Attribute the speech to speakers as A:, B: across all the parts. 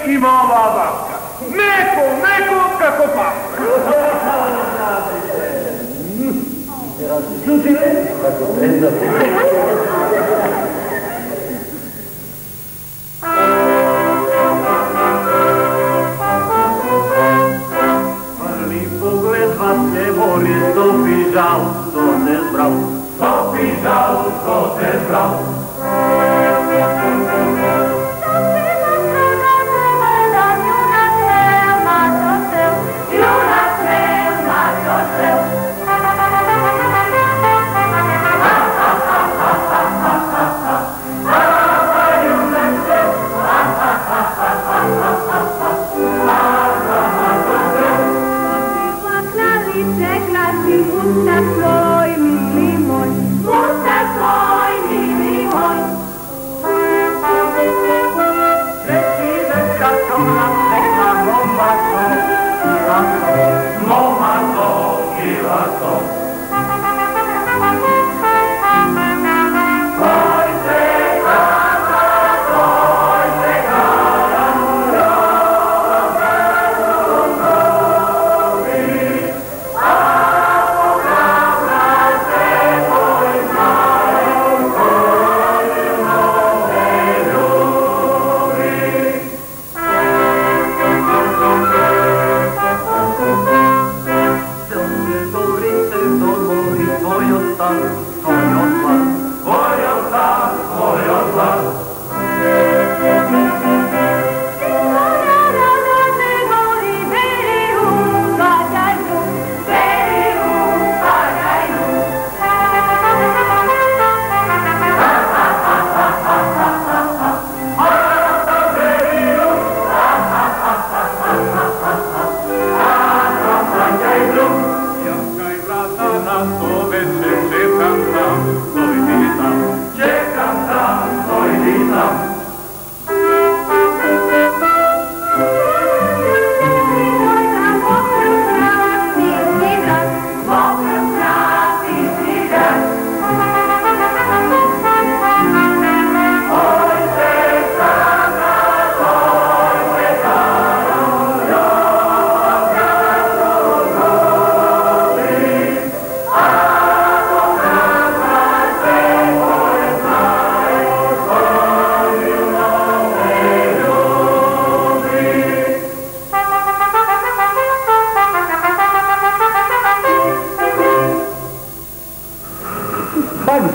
A: Ima ova babka. Meko, kako pa. Čutile? Kako prenda. Prvi pogled vas je voli, Sofi žal, što te zbral. Sofi žal, što te zbral.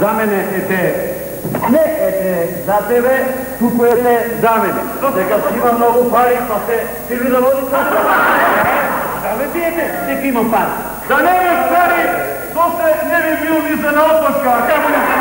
A: Za mene ete, ne ete za tebe, kupujete za mene. Neka si ima mnogo pari, pa se sili da vodi sa to. Da me pijete, nek imam pari. Da ne imaš pari, to se ne bi bio ni za naopaška, kako ne se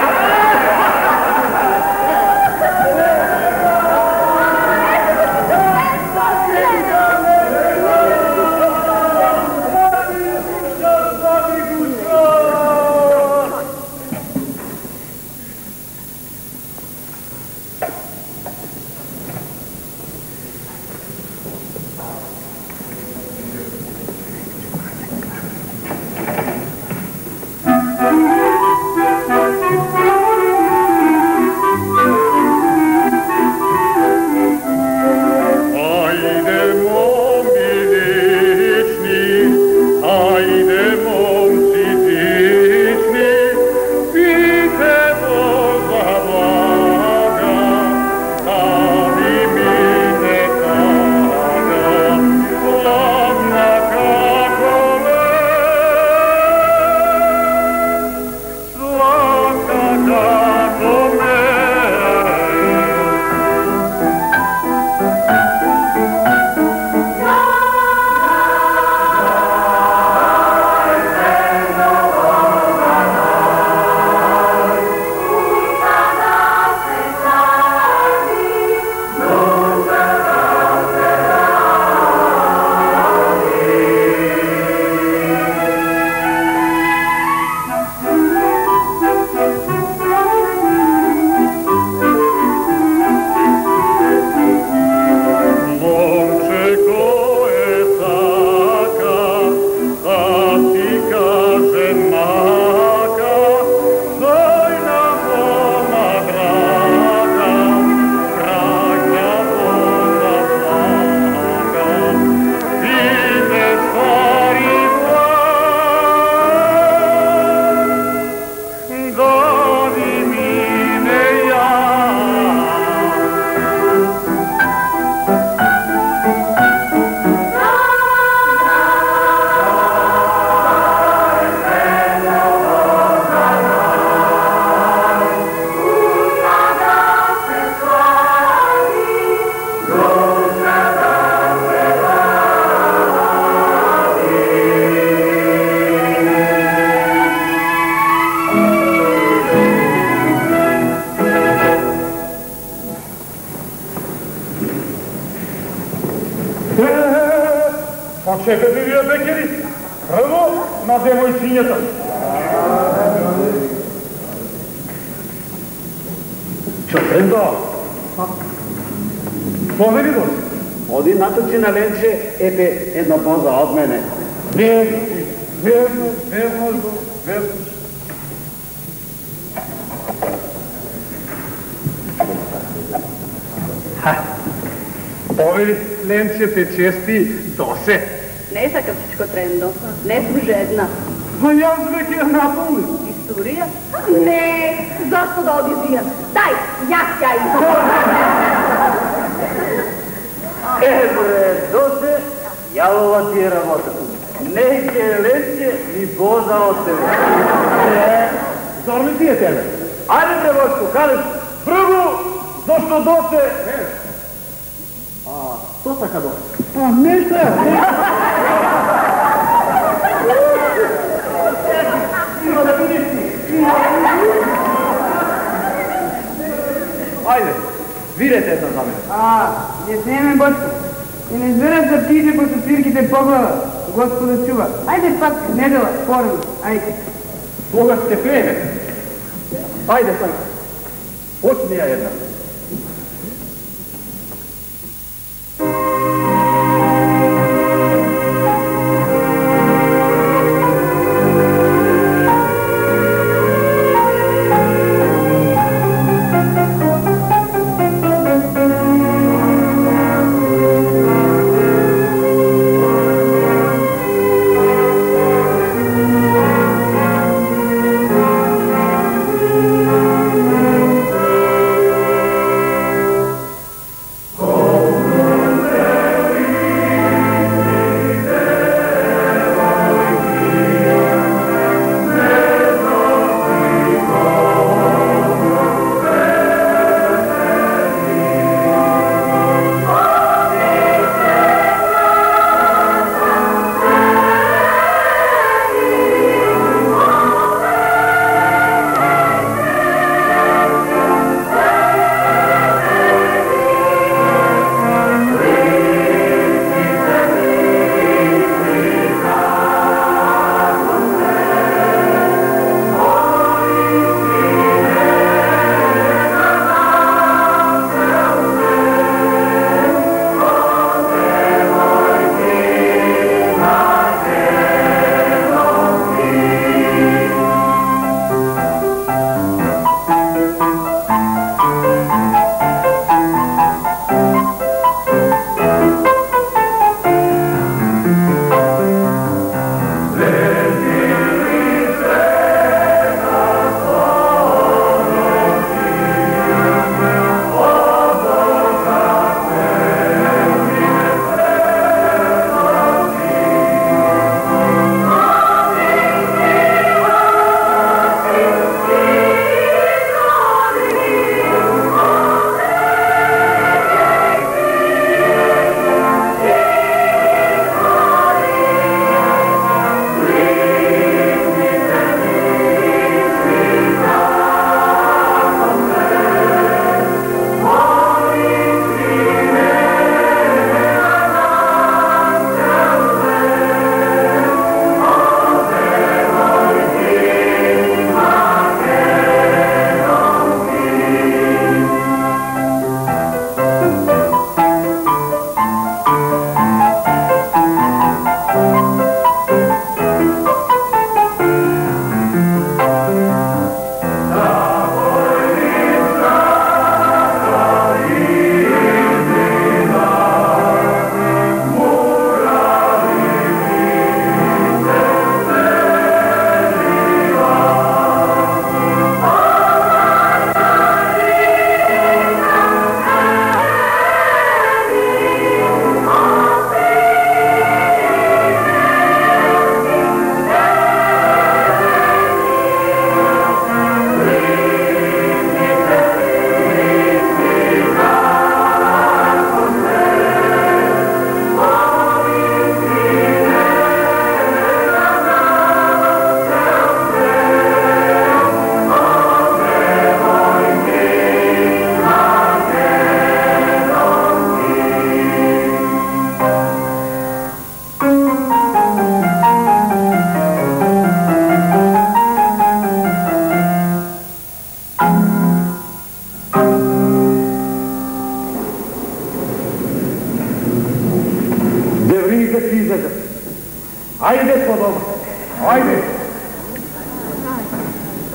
A: Чекате вие, бекери, прво на девојчињата. Чотрендо, повели го. Оди наточи на Ленче, ете една боза од мене. Верно. Повели Ленче те чести досе.
B: Не сакам всичко трендо. Не сум жедна.
A: Па јас веќе ја наполни.
B: Историја? Не, зашто да одизијам? Дај, јас ја идам.
A: Бре, досе, јалова ти е работа. Не ќе Ленче ни боза од тебе. Зор ми ти е тебе? Ајде бре, Вошко, кажеш, прво, зашто досе? Што така досе? Нешто е. Има да видиш ти. Ајде, видете една за мене.
C: Не снеме Бошко. И не збераш да птице по цвирките поглава, Господа чува. Ајде пак, недела, порано, ајде.
A: Тогаш ќе крене. Ајде, Санко. Почни ја една.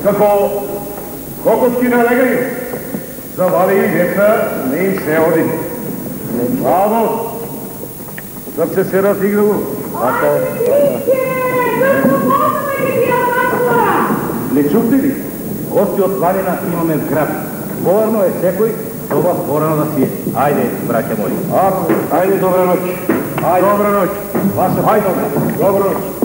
A: Како кокошки налегли, завали и деца, не им се оди. Браво! Срце се разиграло. Не чухте ли? Гости од планина имаме в град. Поварно е секој, това порано да си е. Ајде, браќа мои. Ајде, добра ноќ. Добра ноќ. Ваша ајде, добра ноќ.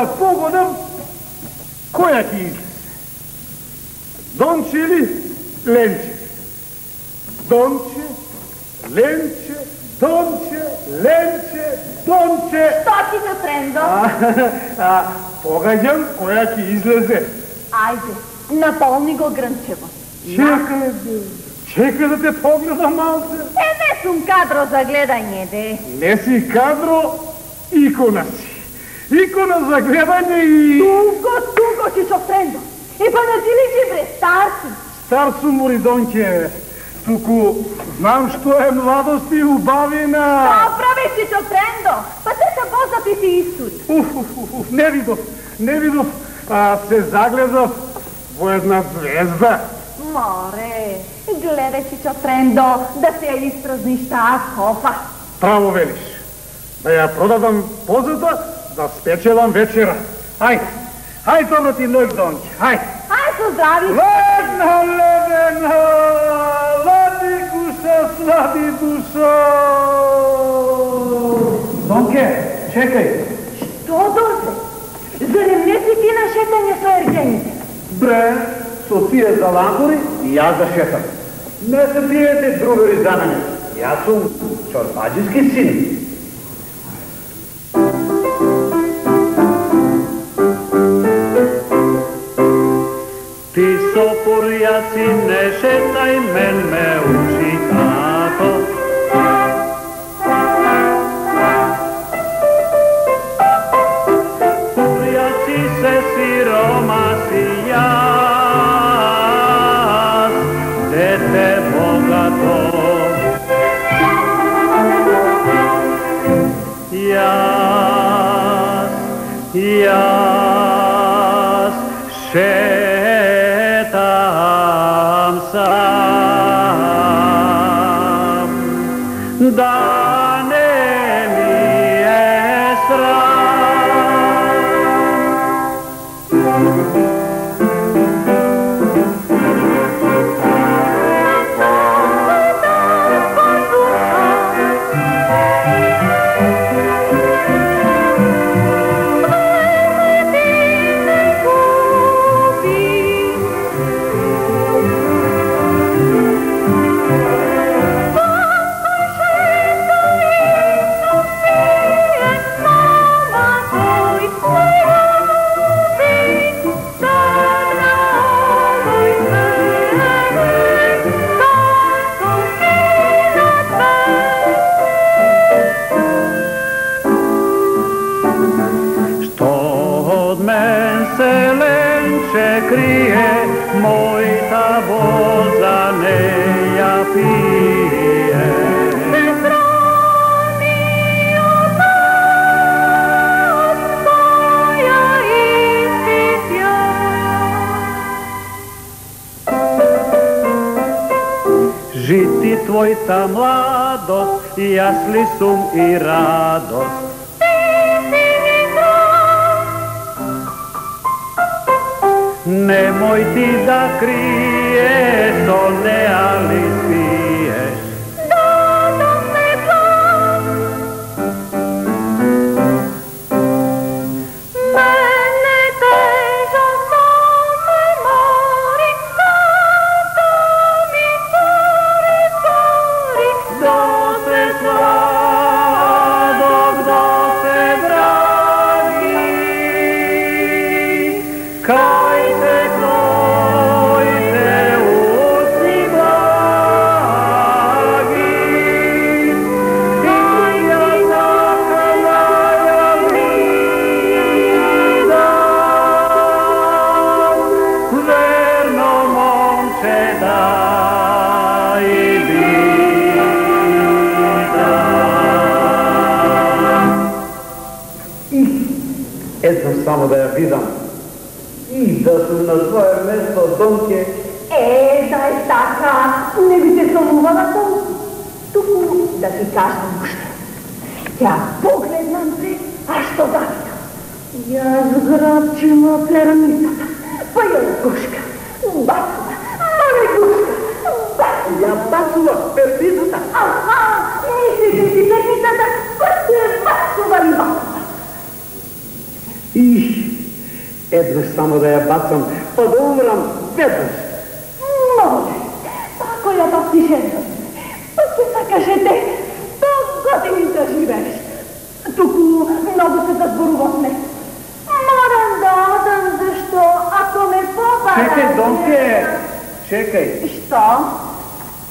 D: да погодам која ти излезе. Донче или Ленче? Донче, Ленче, Донче, Ленче, Донче.
B: Што ти се Трендо?
D: Погаѓам која ти излезе.
B: Ајде, наполни го грнчево.
D: Чекај да те погледам малце.
B: Не сум кадро за гледање, де.
D: Не си кадро, икона си. Икона за гледање и...
B: Туго си со Трендо. И па не си ли бре, стар си.
D: Стар сум, Мори Донке. Туку знам што е младост и убавина.
B: Прави си то трендо, па те са познати си истори.
D: Не видов, се загледав во една звезда.
B: Море, гледай си то трендо, да се испразниш таа кофа.
D: Право велиш. Да ја продадам позата, да спечелам вечера. Ај, добро ти ноќ, Донке, ај.
B: Ај, со здрави.
D: Ледена, лади гуша, слади душа. Донке, чекај.
B: Што, Донце? Зарем не си ти на шетање со ергените?
A: Бре, со тие заландори и јас да шетам. Не се биете другари за мене. Јас сум чорбаджиски син.
E: Ti so purjaci, ne šetaj, men me uči tato. Purjaci se siromasi jas, dete bogato. Jas, šetam sam, da ne mi je sram. Krije mojta voza neja pije.
B: Bezbrani od nas tvoja istitja.
E: Žiti tvojta mladost, jasli sum i radost. Nemoj ti da kriješ, to ne ali smiješ.
B: Da se znam, mene teža samo mori, da mi curi,
E: Do se sladog, do se dragi, kaj te tvojte usni blagi. I ja taka najavljidam, verno momče da i vidam.
A: Ето само да ја видам. И да сум на своje место, Донке.
B: дај така, не би те сомувала толку. Туку да ти кажам уште. Ја погледнам те, а што да видам? Јас грабчила перницата, па ја гушка, бацува, мале гушка, бацува.
A: Ја бацува перницата.
B: Аха, мислите си перницата, па се бацува и бацува.
A: Еднаш само да ја бацам, па да умрам веднаш.
B: Моле, ако ја бациш еднаш, па се сакаше те 100 години да живееш. Туку многу се заборувавме. Морам да одам, зашто ако ме побара...
A: Чекај, Донке, чекај.
B: Што?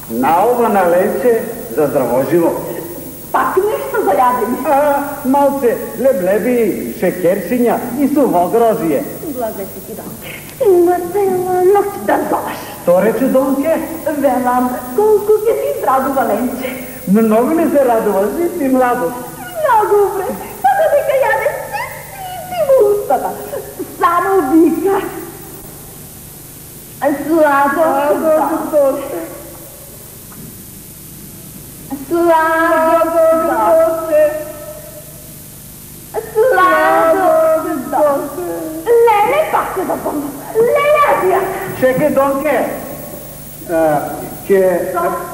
A: На ова налече за здраво живо.
B: Пак нешто за јадење.
A: Малце леблеби, шекерчиња и суво грозие.
B: Blagaj se ti, Donke. Ima cela noć da zoveš.
A: Što reče Donke?
B: Velam, koliko će ti zradova, Lenče.
A: Mnogo mi se radova, si ti mladost.
B: Mnogo, bre. Sada neka ja ne svitim ustava. Samo vika. Sladog, Lele, pa se da pomoć. Lele,
A: Čekaj, Donke.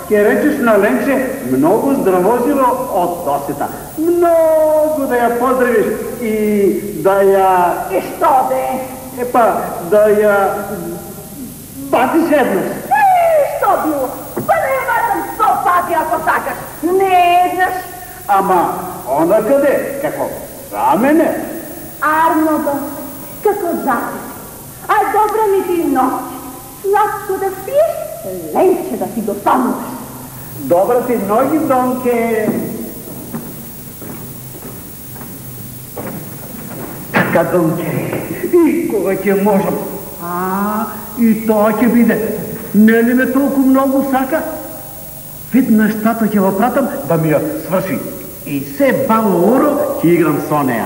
A: Ке речеш на Ленче много здравозило от досета. Много да я поздравиш и да я...
B: И що де?
A: Епа, да я... батиш еднаш.
B: Що било? Па да я батам 100 пати, ако сакаш. Не еднаш.
A: Ама, она къде? Какво? За мене?
B: Арнодо, како запис. Ай, добра ми ти ноć. Сладко да спиеш, Ленче да си досамуваш.
A: Добра ти ноги, Донке. Така, Донке, и кога ќе можам? И тоа ќе биде. Не ли ме толку многу сака? Веднаш тато ќе го пратам да ми ја сврши. И се бало оро ќе играм со неја.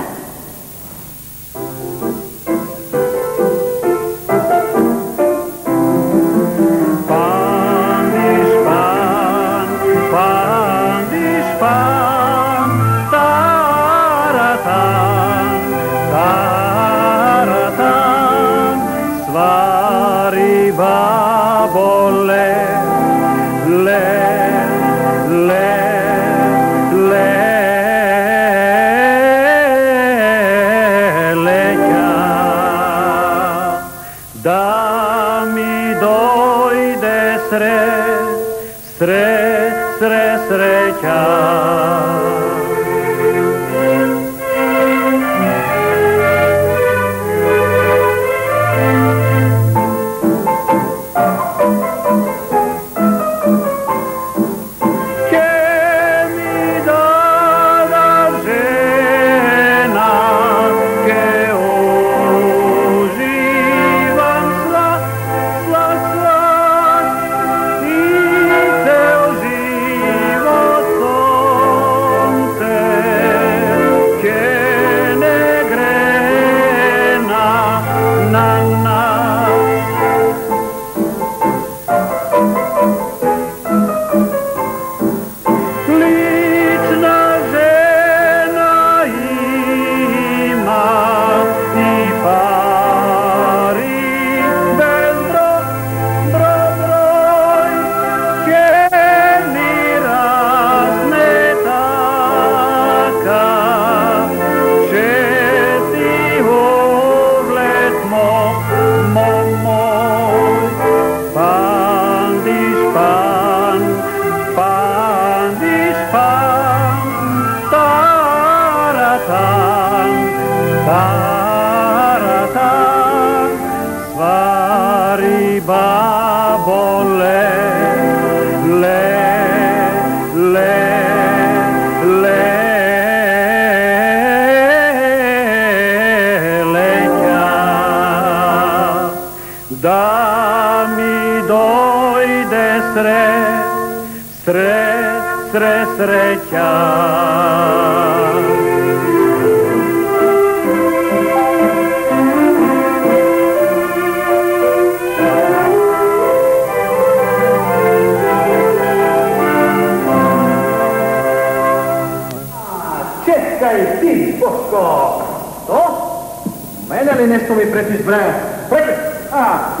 A: Нещо ми пречиш, бре? Пречиш?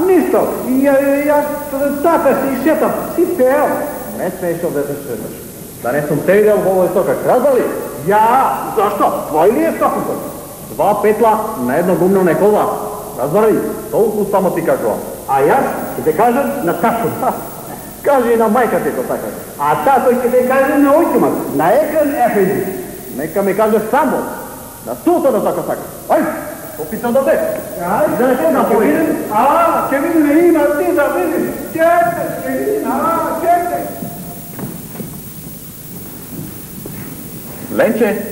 A: Нищо. Аз тата си шетам. Си пеел. Не смешно да се шеташ. Да не съм те видел в овoj стокак. Разбва ли? Я! Защо? Твой ли е стокакът? 2 петла на едно гумно некола. Разбва ли? Толкова само ти кажувам. А аз ще те кажа на тато. Кажи и на майка ти, така. А тато ще те каже на ойчимът. На Екран Ефенди. Нека ми каже само. На султана така. Ай! Опитам да те. Да не те напоидем. Ще видим има ти да видим. Чекай, ще видим. Чекай. Ленче.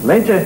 F: Lenče?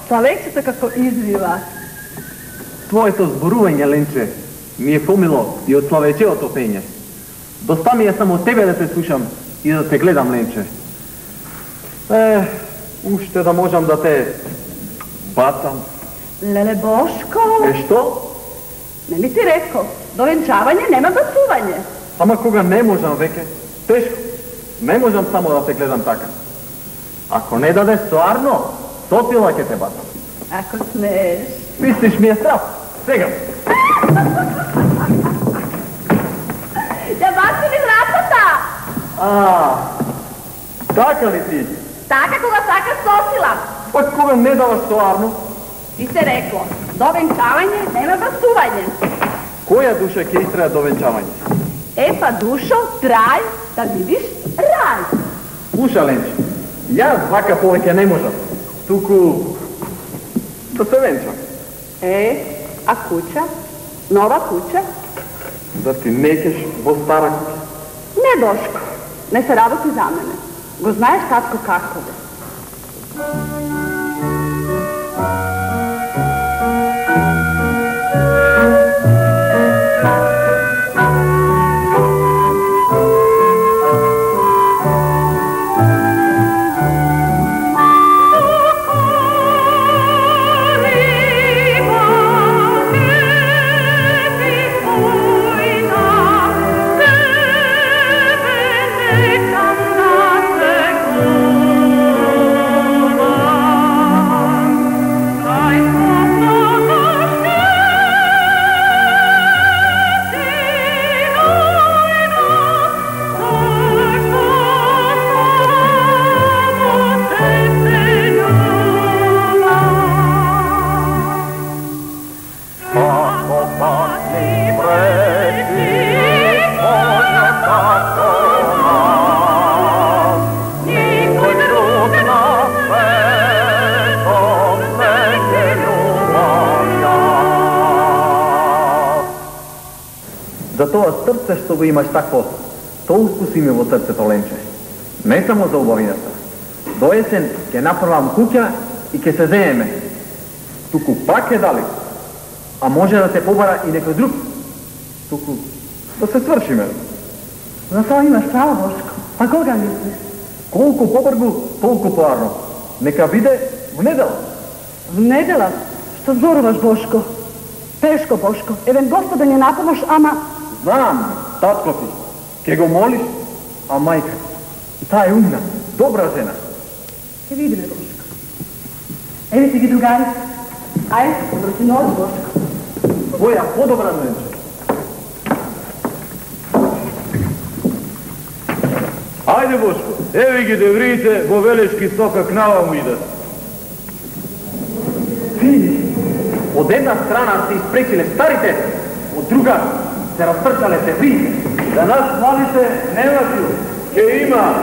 B: Pa Lenčica kako izviva.
F: Tvoje to zboruvanje, Lenče, mi je pomilo i od Slaveće otopenje. Dosta mi je samo tebe da te slušam i da te gledam, Lenče. Ušte da možem da te bacam.
B: Lele Boško.
F: Što?
B: Ne li ti rekao, do venčavanja nema bacuvanje.
F: Ama koga ne možem, veke, teško. Ne možem samo da te gledam taka. Ako ne dade stvarno, Sotila će te bacam.
B: Ako smeš.
F: Misliš mi je strah? Svega.
B: Da bacim iz rapata.
F: Taka li ti?
B: Taka koga saka Sotila.
F: Pa koga ne davaš stvarno?
B: Ti se reklo, do venčavanja nema bacuvanje.
F: Koja duša će istraja do venčavanja?
B: Pa dušo, traj, da vidiš raj.
F: Sluša, Lenče, ja zvaka poveke ne možem. Tuku, da se venčam.
B: A kuća? Nova kuća?
F: Da ti nećeš bo stara kuća?
B: Ne, Boško, ne se raboti za mene. Go znaješ tatko kako je.
F: За тоа срце што го имаш такво, толку си ми во срцето, Ленче. Не само за убавината. До есен ќе направам куќа и ќе се зееме. Туку пак е далеко. А може да те побара и некој друг. Туку да се свршиме.
B: За тоа имаш право, Бошко. А кога мислиш?
F: Колку побргу, толку поарно. Нека биде в недела.
B: В недела? Што зборуваш, Бошко? Тешко, Бошко. Евен Господ да не напомаш, ама...
F: Знам, татко ти. Ке го молиш, а мајка, таа е умна, добра жена.
B: Ќе видиме, Бошко. Еве ти ги другари. Ајде, добро ти ноќ, Бошко.
F: Твоја подобра Ленче.
A: Ајде, Бошко, еве ги деврите во Велешки сока к наваму идат.
F: Ти, од една страна се испречиле старите, од друга се распрчале деврите.
A: За нас младите нема сил. Ке има.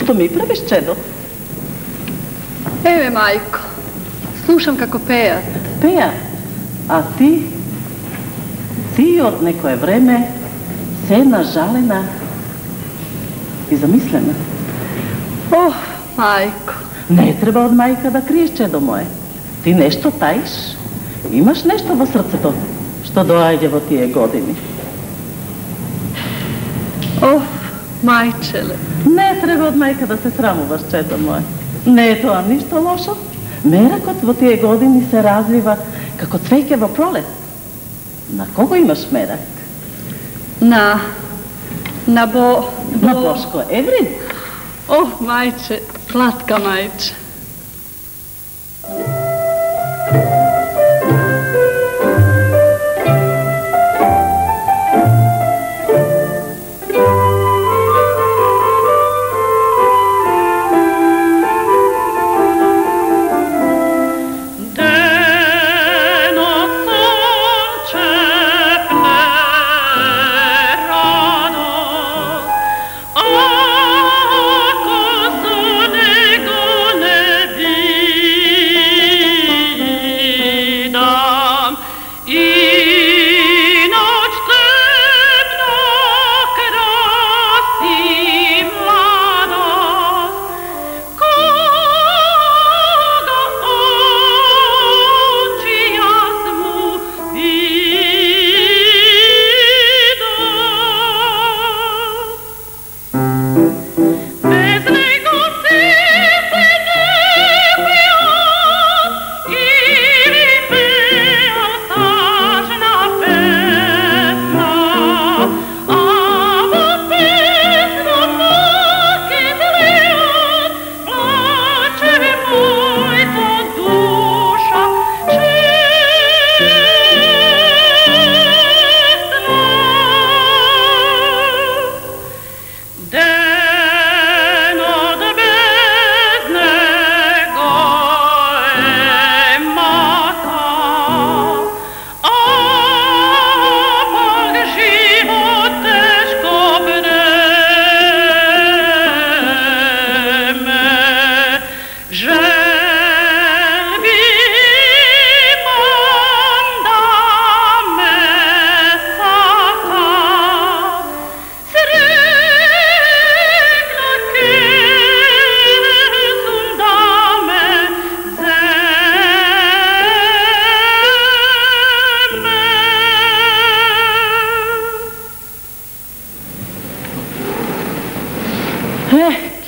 G: Što mi praviš, čedo?
H: Evo, majko, slušam kako peja.
G: Peja? A ti? Ti od nekoje vreme sena, žalena i zamislena.
H: Oh, majko.
G: Ne treba od majka da kriješ, čedo moje. Ti nešto tajiš? Imaš nešto vo srceto što dođe vo tije godini.
H: Oh, majčele.
G: Ne treba od majka da se sramuvaš, čedo moje. Ne je to ništa lošo. Merakot vo tije godini se razviva kako cvejke vo prolet. Na kogo imaš merak?
H: Na
G: Boško Evrin?
H: Oh, majče, slatka majče.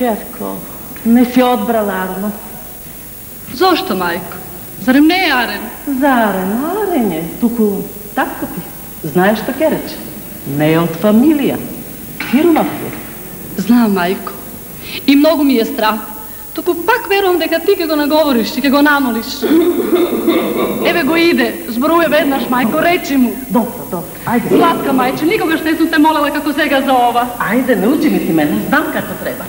G: Čerko, ne si odbrala Arno.
H: Zašto, majko? Zarem ne je Aren?
G: Zaren, Aren je. Tuku, tako ti. Znaš što ke reče? Ne je od familija. Firma je.
H: Znam, majko. I mnogo mi je strah. Tuku pak verujem da kad ti ke go nagovoriš i ke go namoliš. Eve go ide, zboruje vednaš, majko, reči mu.
G: Dobro, ajde.
H: Slatka, majče, nikoga što nisam te molila kako se ga zova.
G: Ajde, ne uči mi ti mene, znam kako treba.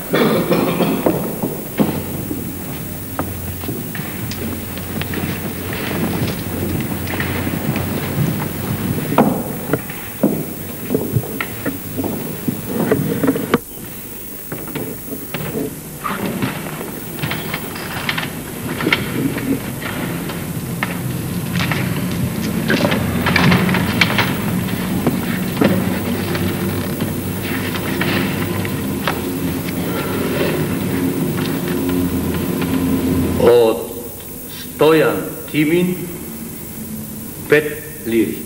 E: Stojan Timin, 5 liri.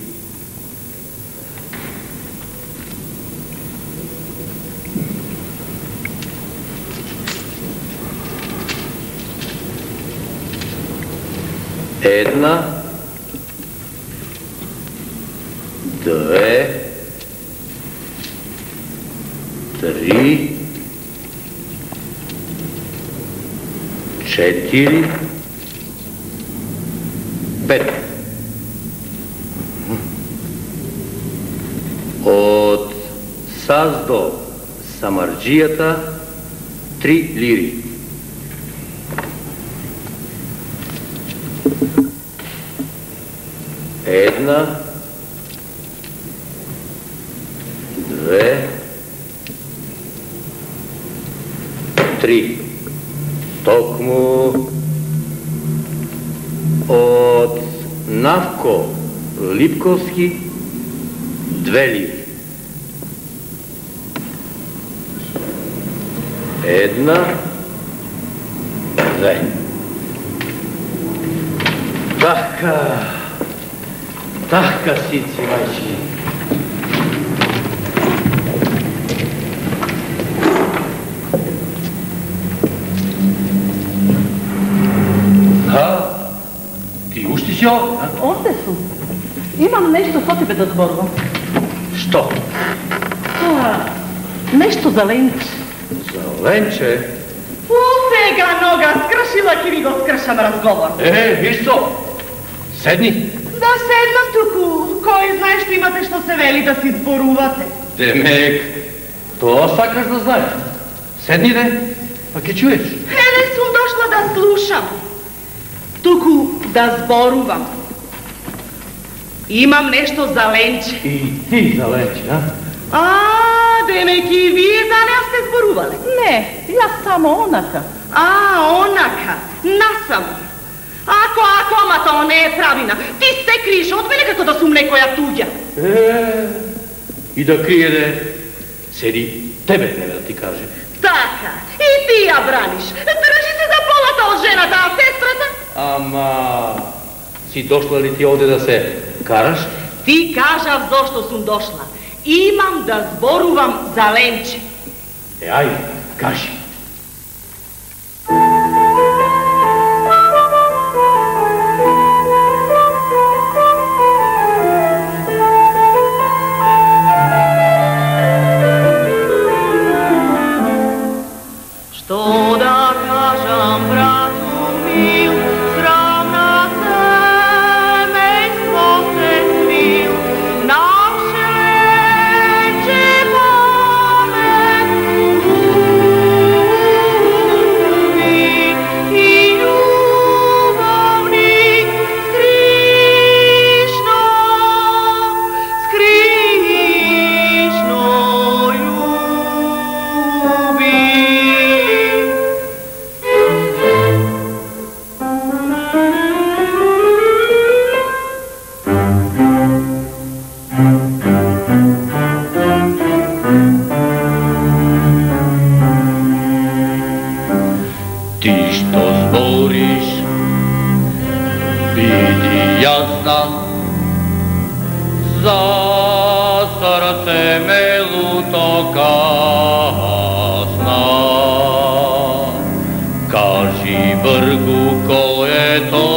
E: Jedna, dve, tri, četiri, 5. Od Sazdo Samarđijata 3 liri. Jedna, dve, 3. Tokmu od Navko Lipkovski 2 lire. 1, 2. Taka sici, majči. Ti ušti si ovdje, a?
G: Ovdje su. Imam nešto s tebe da zborujem.
E: Što?
G: Nešto za Lenče.
E: Za Lenče?
G: Puste ga noga, skršila ki vi go skršam razgovor.
E: Isto, sedni.
G: Da sednem tuku, koji znaš što imate što se veli da si zboruvate.
E: Demek, to sakaš da znaš. Sedni de, pa ke čuješ.
G: Ne sam došla da slušam. Tuku da zboruvam. Imam nešto za Lenče.
E: I ti za Lenče, a?
G: Demek i vi za ne ste zboruvali? Ne, ja samo onaka. Onaka, nasam. Ako, ma to ne je pravina. Ti se kriš od mene kako da sum nekoja tuđa.
E: I da krije de, sedi tebe ne da ti kaže.
G: Taka, i ti ja braniš. Drži se za polata od ženata, a sestrata?
E: Ama, si došla li ti ovde da se karaš?
G: Ti kažav zašto sam došla. Imam da zboruvam za Lenče.
E: Ajde, kaži.
G: Što da kažem bratu mil, sramna semejstvo se svil, naše Lenče pamet ljubi i ljubavnik skrišno ljubi.
E: Ti što zboriš, vidi jasna, za srce me luto kasna. Kaži vrgu ko je to,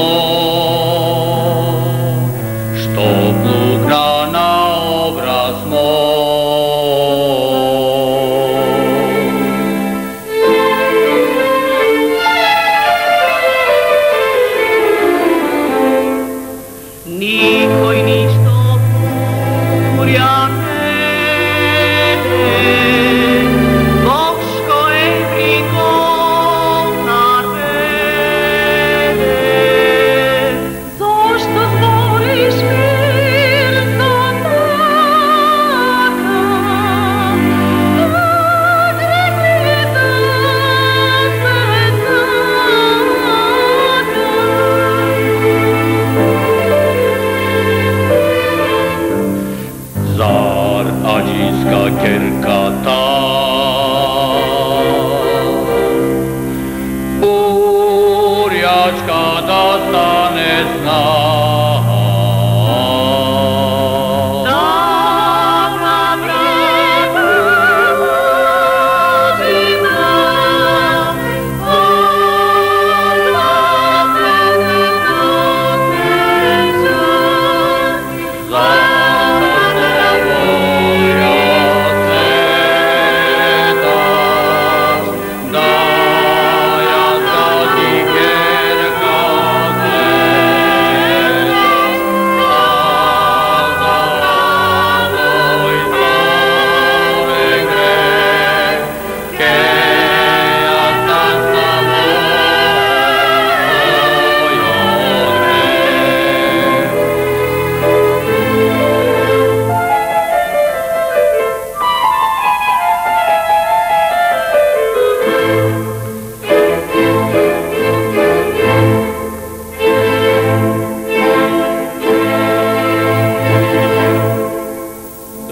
E: što plugna na obraz moj.
G: Nikoj ništo kurja mene, Boško je prigolnar mene. Zašto zboriš mirno taka, kad rekli da se
E: Zar ađinska kerka ta, burjačka da stane zna.
G: Taka vrata vozina,
E: Za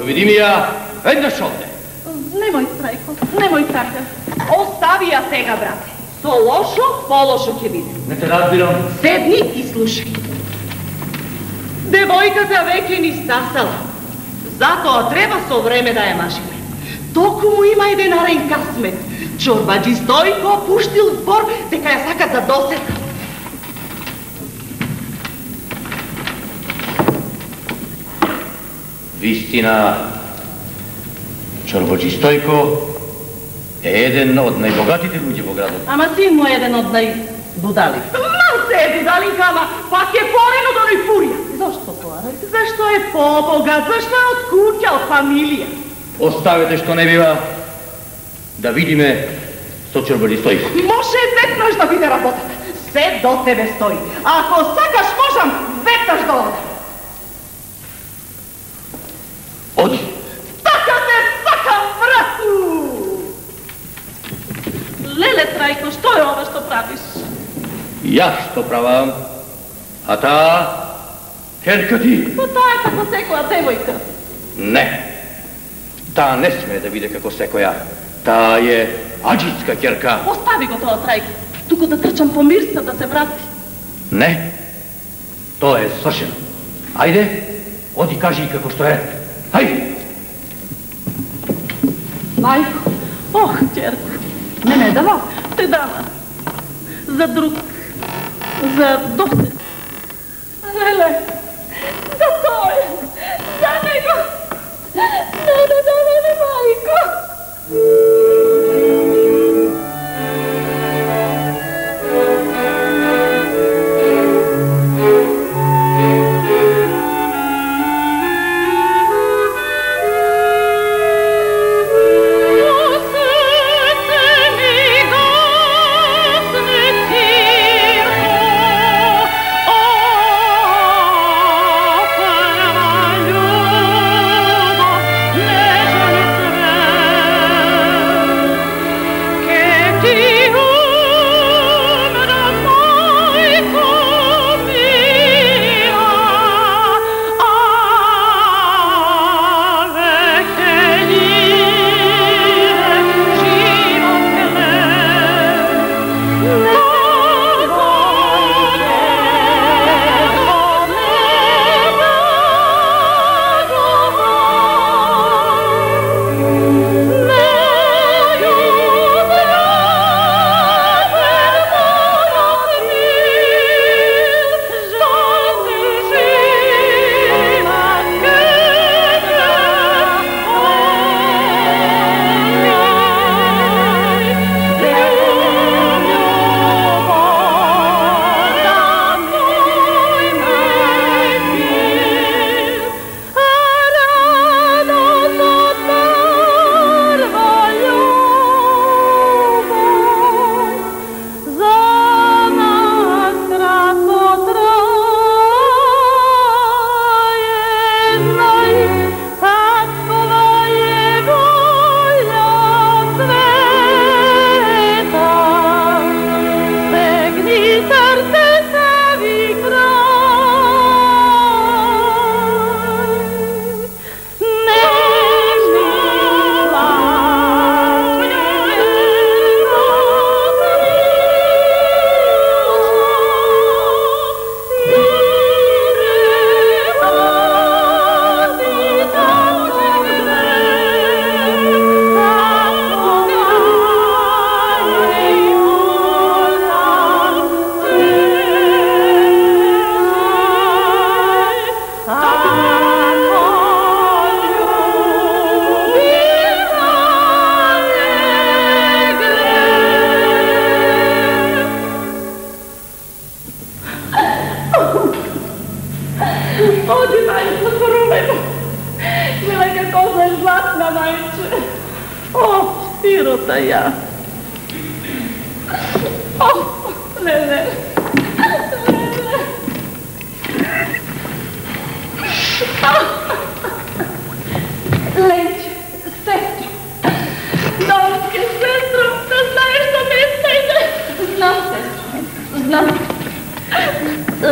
E: Dovedi mi ja vednaš ovde.
H: Nemoj, Trajko, nemoj tako.
G: Ostavi ja tega, brate. So lošo, pološo će biti.
E: Ne te razbiram.
G: Sedni i slušaj. Devojkата веќе ни стасала. Затоа треба со време да ја машиме. Току му има еден арен касмет. Чорбаджи Стојко пуштил збор дека ја сака за досета.
E: Вистина, Чорбаджи Стојко е еден од најбогатите луѓе во градот.
H: Ама син му е еден од најбудали.
G: Ма се, будалинка, ама пак е порен од оној фурија.
H: Зошто тоа?
G: Зашто е побогат? Зашто е од куќа, од фамилија?
E: Оставете што не бива да видиме со Чорбаджи Стојко.
G: Може веднаш да биде работата. Се до тебе стои. Ако сакаш, можам веднаш да одам.
E: Оди.
G: Така те сакам, брату!
H: Леле, Трайко, што е ова што правиш?
E: Јас што правам, а таа керка ти.
H: Па таа е како секоја девојка.
E: Не. Таа не сме да биде како секоја. Таа е аџитска керка.
H: Остави го тоа, Трайко. Туку да трчам по мирца да се врати.
E: Не. Тоа е свршено. Ајде, оди кажи како што е. Ајде.
H: Мајко, ох, ќерко, не дава, те дава. За друг, за досет. Леле, за тој, за него. Не дава ми, мајко.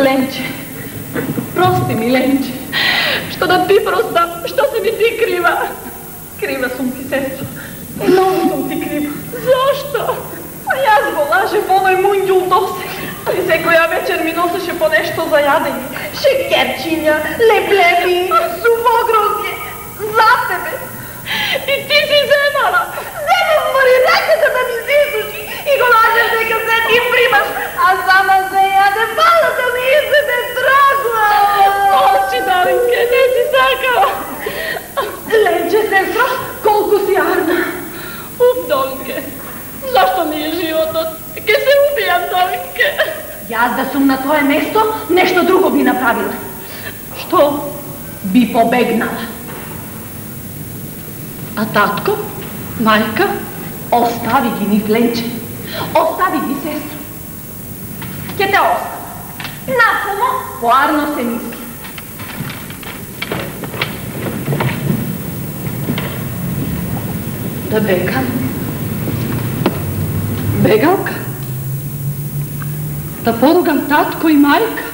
H: Lenče, prosti mi, Lenče, što da ti prosta, što si mi ti kriva?
G: Kriva sam ti, sestro. Mnogo sam ti kriva.
H: Zašto?
G: A ja zbolažem onoj munđul doseg. Всекоја вечер ми носеше по нешто за јадење. Шекерчиња, леплеви, сувогрозје. За тебе.
H: И ти си земала.
G: Земам мори раката да ми се изуши и го лажеш дека се ти примаш, а сама се јаде палата ми изеде трагла.
H: Молчи, Даринке, не си такава.
G: Ленче, сестро, колку си арна.
H: Уф, Донке, зашто ми е животот? Ке се убијам, Донке.
G: Јас да сум на твое место, нешто друго би направила.
H: Што?
G: Би побегнала.
H: А татко? Мајка?
G: Остави ги нив, Ленче. Остави ги, сестро. Ке те остави. Насамо, поарно се мисли.
H: Да бегам? Бегалка? Да поругам татко и мајка?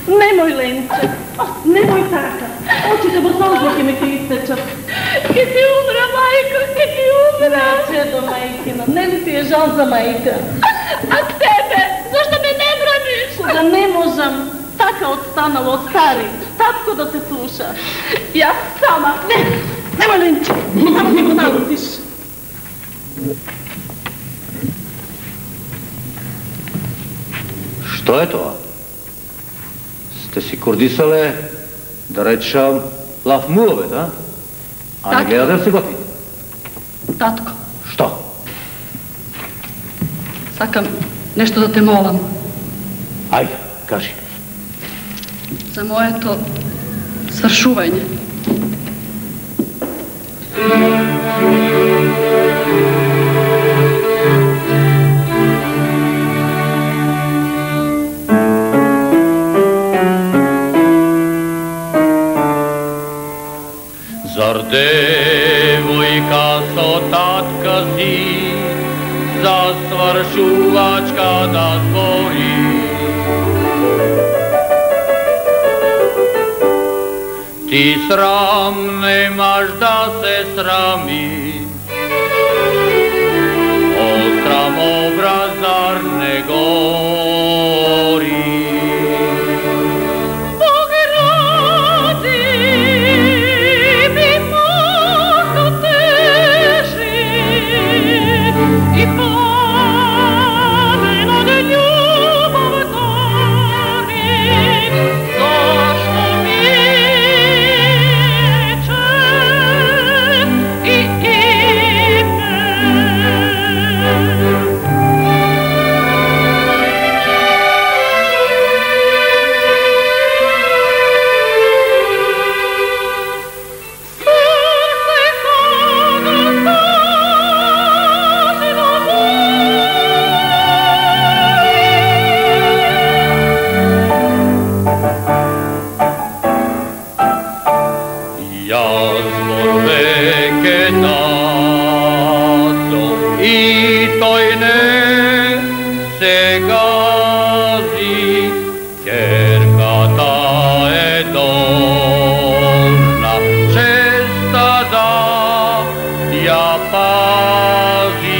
G: Немој, Ленче, немој така. Очите во солза ќе ме те истечат.
H: Ке ти умра, мајка, ке ти умра.
G: Чедо, мајкина, не ли ти е жал за мајка?
H: А тебе, зашто ме не браниш?
G: Да не можам. Така отстанало од стари. Татко да се слуша. Јас сама. Не, немој, Ленче, само ми го налутиш.
E: Што е тоа? Сте си кордисале, да речам, лав мулове, да? А не гледа да се готви?
H: Татко.
E: Што?
H: Сакам нешто да те молам.
E: Ајде, кажи.
H: За моето свршување.
I: Зар девојка со татка си за свршувачка да збори? Ти срам немаш да се срами, о срам образ зар не гори? ja zbor veke dato i toj ne se gazi, kerka ta je dolna, česta da ja pazi.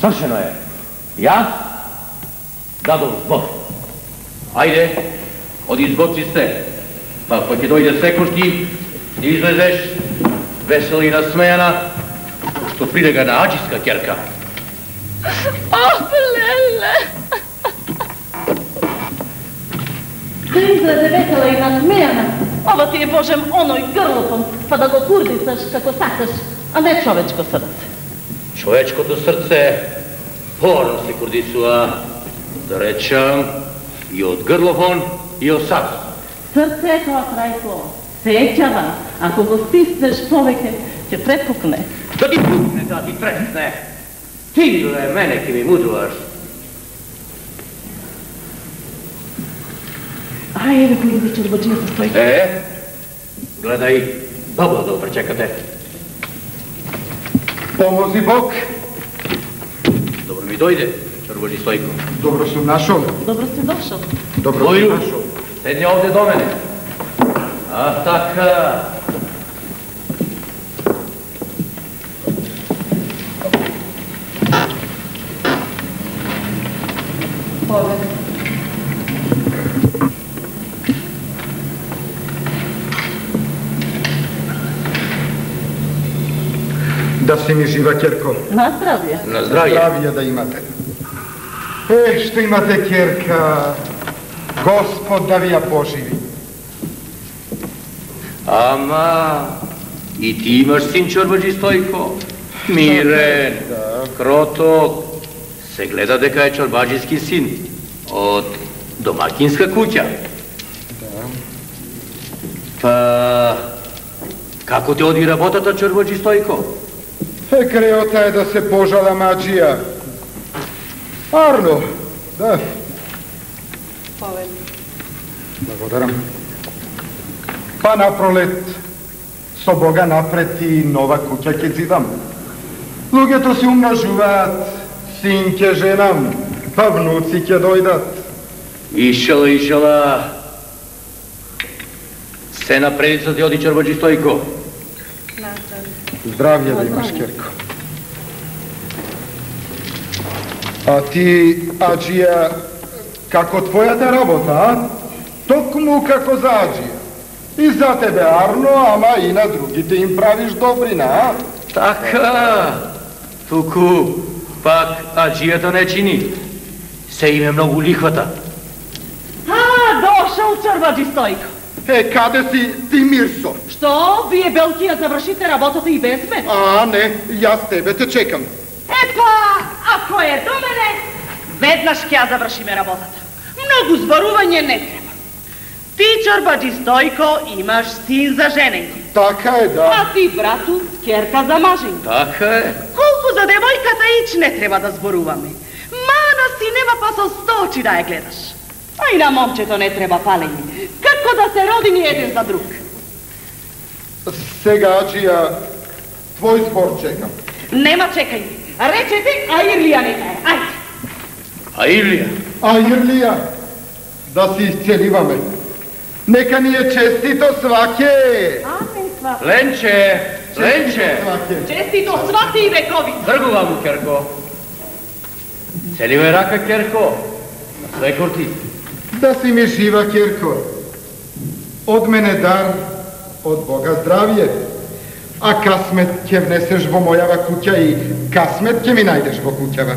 E: Svršeno je. Ja dadov zbor. Ajde, odi zborci ste. Pa ako ti dojde sekuški, ti izlezeš veseli i nasmejana, što pride ga nađiska kerka.
H: Lele! Da izglede vesela i nasmejana, ovo ti je Božem onoj grlopom, pa da go kurdisaš kako sakaš, a ne čovečko srce.
E: Čovečko to srce, porno se kurdisua, da rečam, i od grlofon i od srcu.
H: Srce je to, Trajko, sećava, ako go stisneš čoveke, će prepukne.
E: Da ti pukne, da ti tresne. Ti le mene ki mi mudruvaš.
H: Aj, evo koji ide čorbađija sa stojka.
E: Gledaj, babla da uprečekate.
D: Pomozi Bog.
E: Dobro mi dojde, čorbađi Stojko.
D: Dobro sam našao.
H: Dobro si došao.
D: Dobro sam našao.
E: Sedni ovdje do mene. A taka.
H: Povede.
D: Da si mi živa, Kjerko.
H: Na zdravlje.
E: Na zdravlje.
D: Zdravlje da imate. Što imate, Kjerka? Gospod da vi ja poživi.
E: Ama, i ti imaš sin čorbađi Stojko? Miren, krotok. Se gleda deka je čorbađijski sin. Od domaćinska kuća.
D: Da.
E: Pa, kako te odi rabotata čorbađi Stojko?
D: Kreota je da se požala mađija. Arno, da.
H: Povede.
D: Blagodaram. Pa naprolet, so Boga napreti nova kuća ke zidam. Luge to si umnažuvat, sin ke ženam, pa vnuci ke dojdat.
E: Išala. Se napredica ti odi čorbađi Stojko.
D: Zdravlje da imaš, Kjerko. A ti, Ađija, kako tvoja ta rabota, a? Tok mu kako za Ađija. I za tebe, Arno, ama i na drugi ti im praviš dobrina, a?
E: Taka, tuku, pak Ađija to ne čini. Se ime mnogo lihvata.
H: A, došao čorbađi Stojko.
D: Kade si ti, Mirso?
H: Što? Vi je Belkija završite rabotati i bez mene?
D: A, ne, ja s tebe te čekam.
H: Pa, ako je do mene, vednaš ja završime rabotata. Mnogo zboruvanje ne treba. Ti, čorbađi Stojko, imaš sin za ženenku.
D: Taka je, da.
H: A ti, bratu, kjerka za mažinku.
E: Taka je.
H: Koliko za devojkata ić ne treba da zboruvame. Mana si nema pa sa stoči da je gledaš. A i na momče to ne treba palenje. Kako da se rodini jedan za drug.
D: Sega, Ađija, tvoj zbor čekam.
H: Nema čekaj. Rečete, a Irlija neka je. Ajde.
E: A Irlija?
D: A Irlija, da si iscjeliva me. Neka mi je čestito svake.
H: Amen svake.
E: Lenče, Lenče.
H: Čestito svaki i vekovi.
E: Drgu vam u, Kjerko. Celiva je raka, Kjerko. Na sve kurti.
D: Da si mi živa, Kjerko. Od mene dar, od Boga zdravlje. A kasmet ќе внесеш во мојава куќа и касмет ќе ми најдеш во куќава.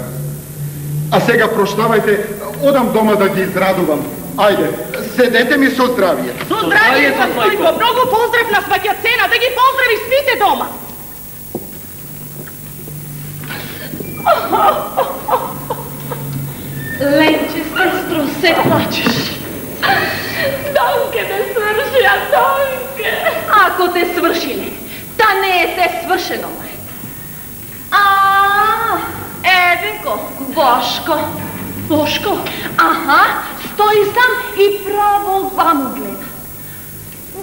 D: А сега проштавајте, одам дома да ги израдувам. Ајде, седете ми со здравие.
G: Со здравие, Стойко, многу поздрав на сваќацена, да ги поздрави сите дома.
H: Ленче, сестро, се плачеш. Данке те свршија, Данке.
G: Ако те свршиле, та не е се свршено. Евенко, Бошко.
H: Бошко?
G: Аха, стои сам и право ваму гледа.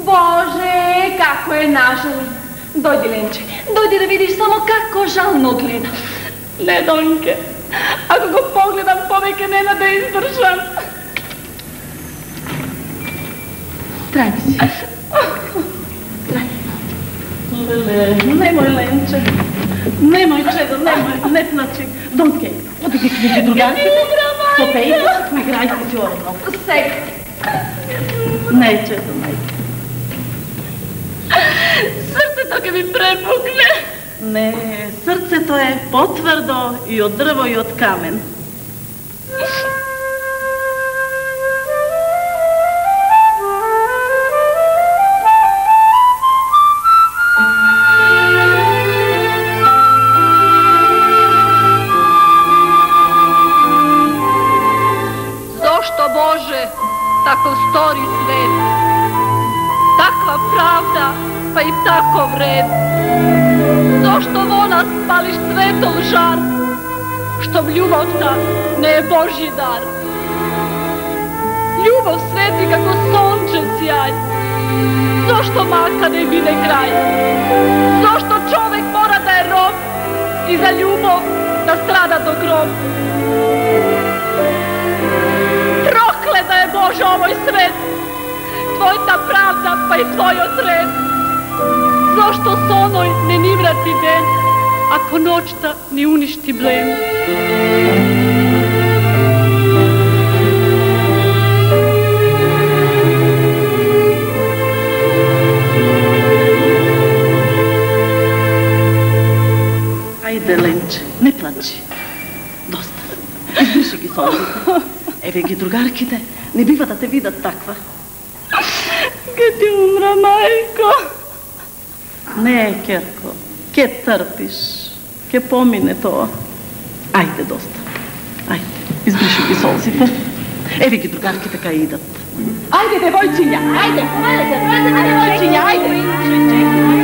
G: Боже, како е нажален. Дојди, Ленче, дојди да видиш само како жално гледа.
H: Не, Донке, ако го погледам повеќе нема да издржам.
G: Трај си.
H: Леле, немој, Ленче. Немој, чедо, немој, не плачи. Донке, оди ги книги другарите. Попејте се, поиграјте си орно.
G: Сега.
H: Не, чедо, не. Срцето ќе ми препукне. Не, срцето е потврдо и од дрво и од камен.
B: Зошто, Боже, тако стори свет? Таква правда, па и тако вред. Зошто во нас палиш светол жар, што љубовта не е Божји дар? Љубов свети како сонче сјај, зошто мака не биде крај? Зошто човек мора да е роб и за љубов да страда до гроб? Прокле да е Боже овој свет, твојата правда па и твојот ред. Зошто соној не ни врати ден, ако ноќта ни уништи блен?
H: Ајде, Ленче, не плачи. Доста. Избриши ги солзите. Еве ги другарките, не бива да те видат таква.
B: Ке ти умра, мајко.
H: Не, Керко, ке трпиш, ке помине тоа. Ајде, доста. Ајде, избриши ги солзите. Еве ги другарките кај идат.
G: Ајде, девојчиња, ајде, девојчиња, ајде.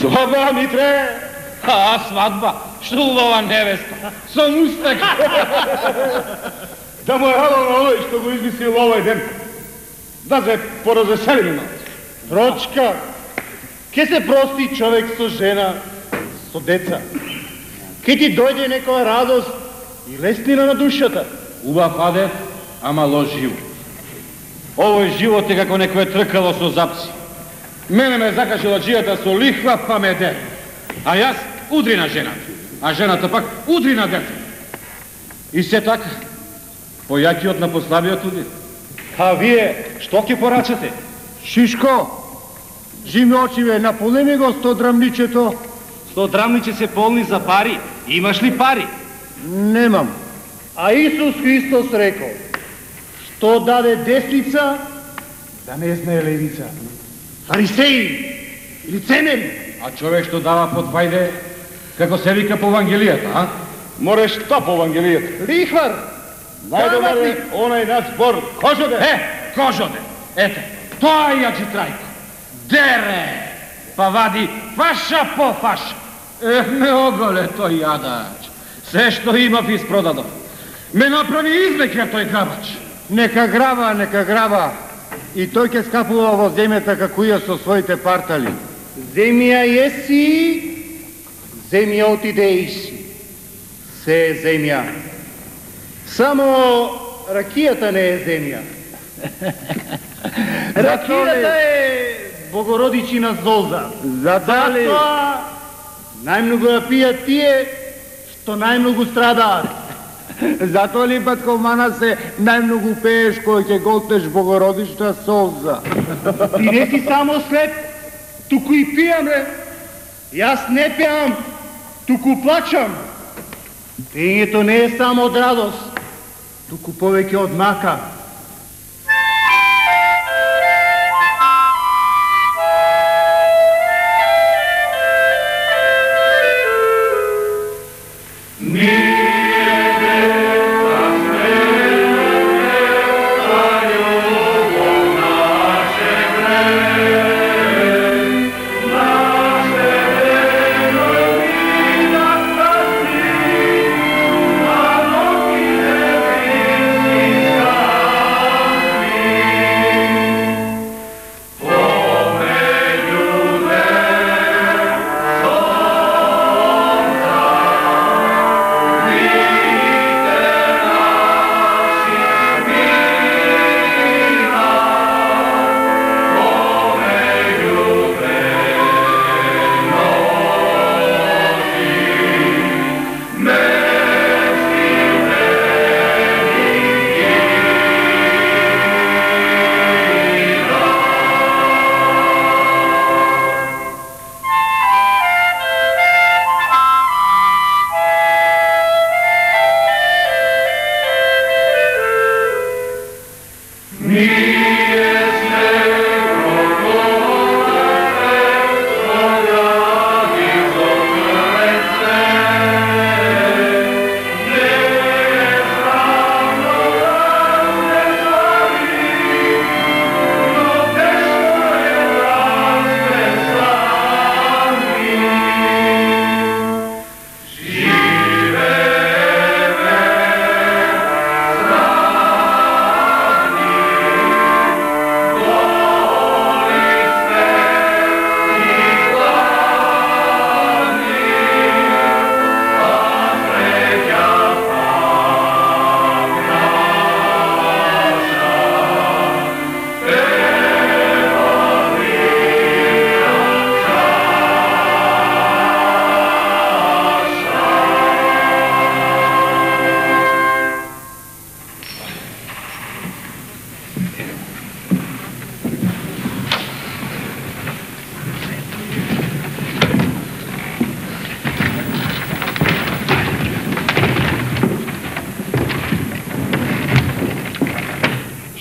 A: Svadba, Mitre!
E: A, svadba, Štulova nevesta, sam ustak.
A: Da mu je halo na onoj što go izmislio ovaj den. Da se porazveselimo malo. Ročka, kje se prosti čovek so žena, so deca? Kje ti dojde nekova radost i lesnina na dušata?
E: Uba pade, ama loš život. Ovo je život je kako neko je trkalo so zapsi. Mene me zakačila džijata so lihva pa me der. A jas udrina žena, a ženata pak udrina dete. I se tak, pojakiot na poslabio tudi.
A: A vие, što ќе порачате?
D: Шишко, жими очиве, наполни го 100 драмничето.
A: 100 драмниче се полни за пари. Имаш ли пари?
D: Немам.
A: А Исус Христос рекол, što даде десница, да не знае левица. Фарисеи, лицемери.
E: A čovjek što dava pod vajde, kako se vika po evangelията, a?
A: Море šta po evangelията? Lihvar. Najdobar je onaj naš zbor, Kožode.
E: Kožode. Ete, to je jači trajko. Dere, pa vadi faša po faša. Me ogole to jadač. Sve što ima fis prodado. Me napravi izmekja toj grabač.
D: Нека грава. И тој ќе скапува во земјата како ја со своите партали.
A: Земја еси, земја отидејси. Се е земја. Само ракијата не е земја. Ракијата е Богородичина зоза. Затоа најмногу ја пијат тие што најмногу страдаат.
D: Затоа ли пат кога мана се најмногу пееш кој ќе голтнеш Богородична соза.
A: Ти не си само слеп, туку и пијам, бе. Јас не пеам, туку плачам. Пењето не е само од радост, туку повеќе од мака.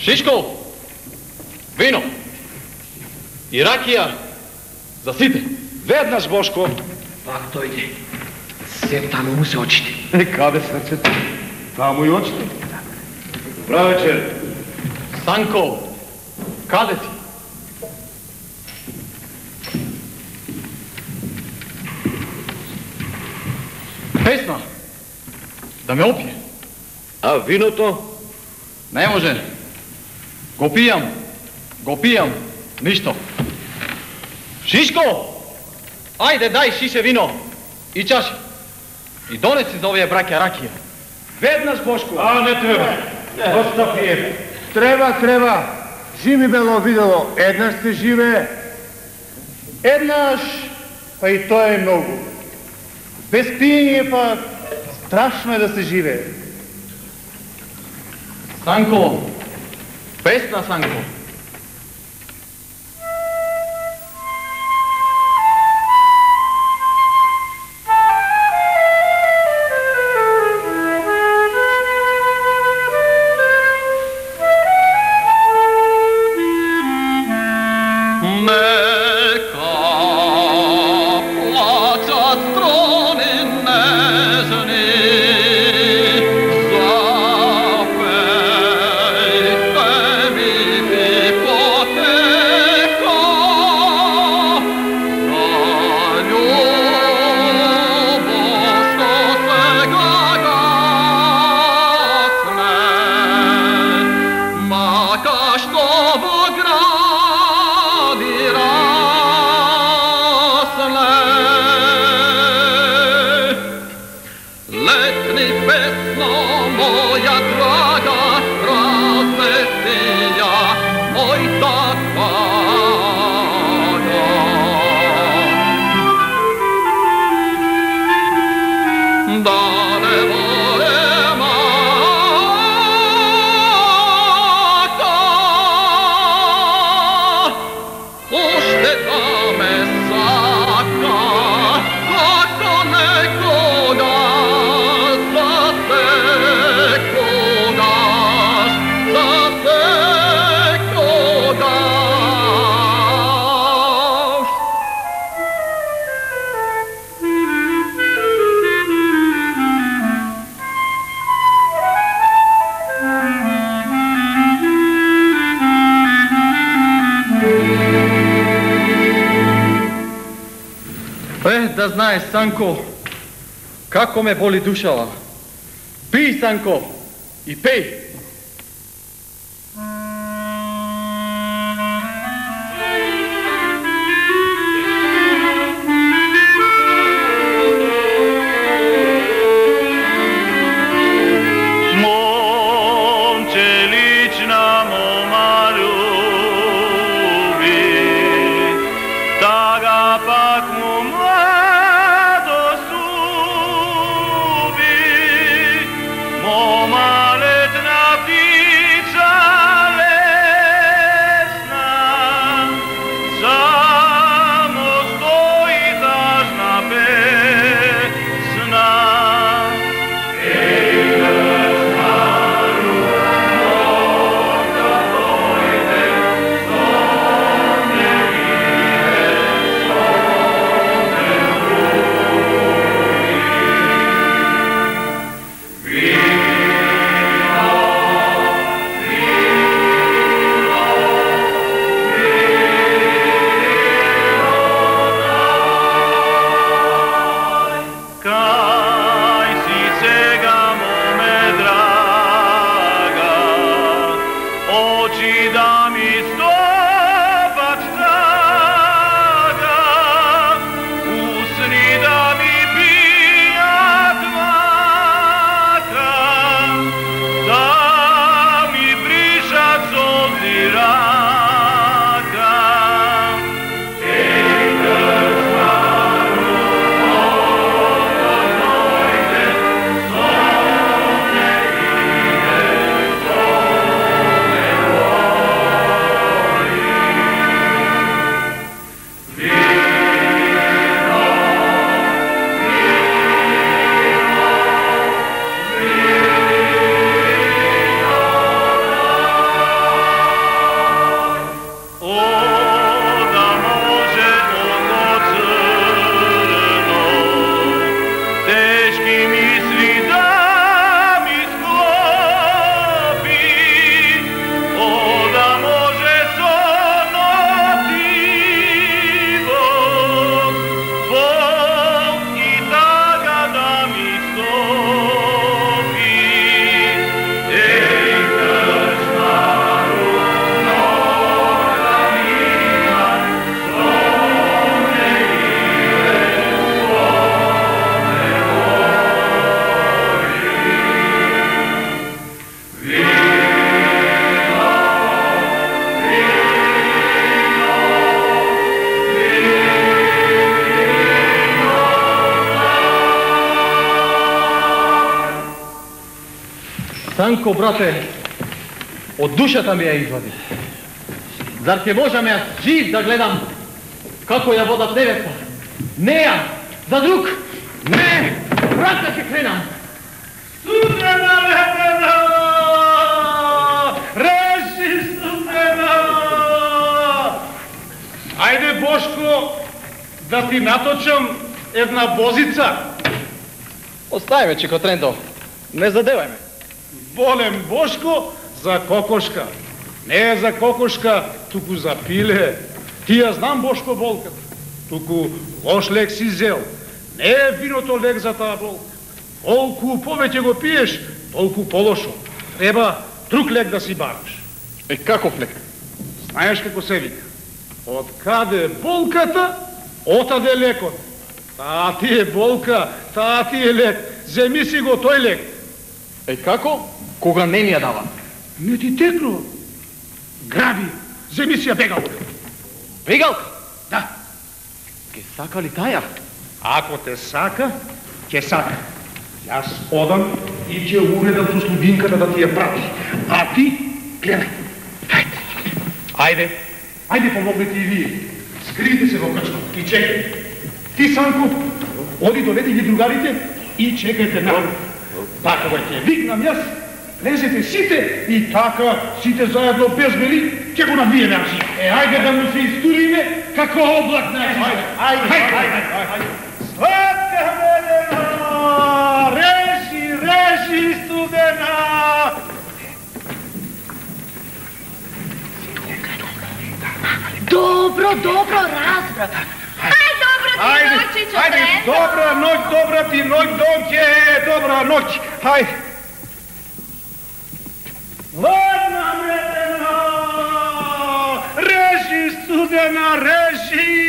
E: Шишко, вино и ракија за сите.
A: Веднаш, Бошко.
E: Пак дојде. Се таму му се очите.
A: Каде срцето? Таму и очите. Добра вечер.
E: Санко, каде си?
F: Vesna, da me opije.
E: A viното?
F: Ne može. Go pijam, ništo. Šiško, ajde daj šiše vino i čaši. I donesi za ove brake rakije.
A: Веднаш, Бошко.
D: A ne treba.
A: Доста пие.
D: Treba. Živi belo videlo, еднаш се живее. Еднаш, па и то е много. Без пиење па страшно е да се живее.
F: Санко, Vesna Sanko. Da znaš, Sanko, kako me boli dušava. Pij, Sanko, i pej.
I: Letna
F: Санко, брате, од душата ми ја извади. Зар ќе можам јас жив да гледам како ја водат невеста? Неја, за друг! Не! Брата ќе кренам!
A: Студена, ледена! Реши, студена! Ајде, Бошко, да ти наточам една бозица.
F: Оставиме, Чико Трендо. Не задевајме.
A: Волем, Бошко, за кокошка. Не е за кокошка, туку за пиле. Ти ја знам, Бошко, болката. Туку лош лек си зел. Не е виното лек за таа болка. Колку повеќе го пиеш, толку полошо. Треба друг лек да си бараш.
F: Каков лек?
A: Знаеш како се вика? Од каде болката, отаде лекот. Таа ти е болка, таа ти е лек. Земи си го тој лек.
F: Како? Кога не ми ја дава?
A: Не ти текно. Граби, земи си ја бегалка.
F: Бегалка?
A: Да.
F: Ке сака ли таја?
A: Ако те сака, ќе сака. Јас одам и ќе уредам со слугинката да ти ја прати. А ти, гледај. Ајде. Ајде, помогнете и вие. Скрите се во крчма и чекај. Ти, Санко, оди доведи ги другарите и чекајте на. Така ќе викнам јас, лезете сите и така сите заедно без мели ќе го набиеме арши. Ајде да му се истуриме како облак на арши. Ајде. Сладка Мелена, реши, студена.
G: Dobro, razbrat. Aj, dobro ti noći, Čotrendo.
A: Dobra noć, dobra ti noć dođe, dobra noć. Hajde. Ladna Melena, reži, studena, reži.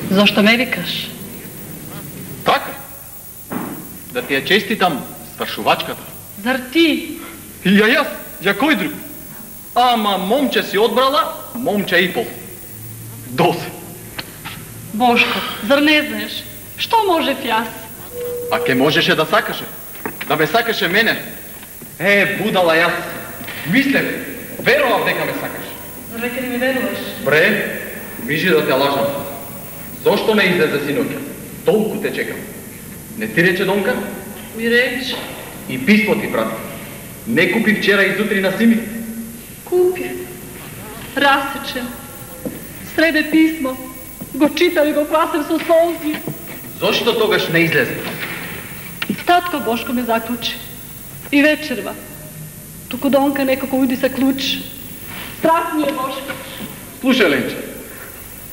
H: Зошто ме викаш?
F: Така. Да ти ја честитам свршувачката.
H: Зар ти?
F: И јас, ја кој друг? Ама момче си одбрала, момче и пол. Досе.
H: Бошко, зар не знаеш? Што можев јас?
F: А ке можеше да сакаше? Да ме сакаше мене? Будала јас. Мислев, верував дека ме сакаш.
H: Зар веќе не ми веруваш?
F: Бре, вижи да те лажам. Зошто ме излезе синоќа? Толку те чекам. Не ти рече Донка?
H: Ми рече.
F: И писмо ти прати. Не купи вчера изутри на Сими?
H: Купи. Расечен. Среде писмо. Го читам и го класам со солзи.
F: Зошто тогаш не излезе?
H: Татко Бошко ме заклучи. И вечерва. Туку Донка некако уди sa клуч. Страх ми е, Бошко.
F: Слушај, Ленче.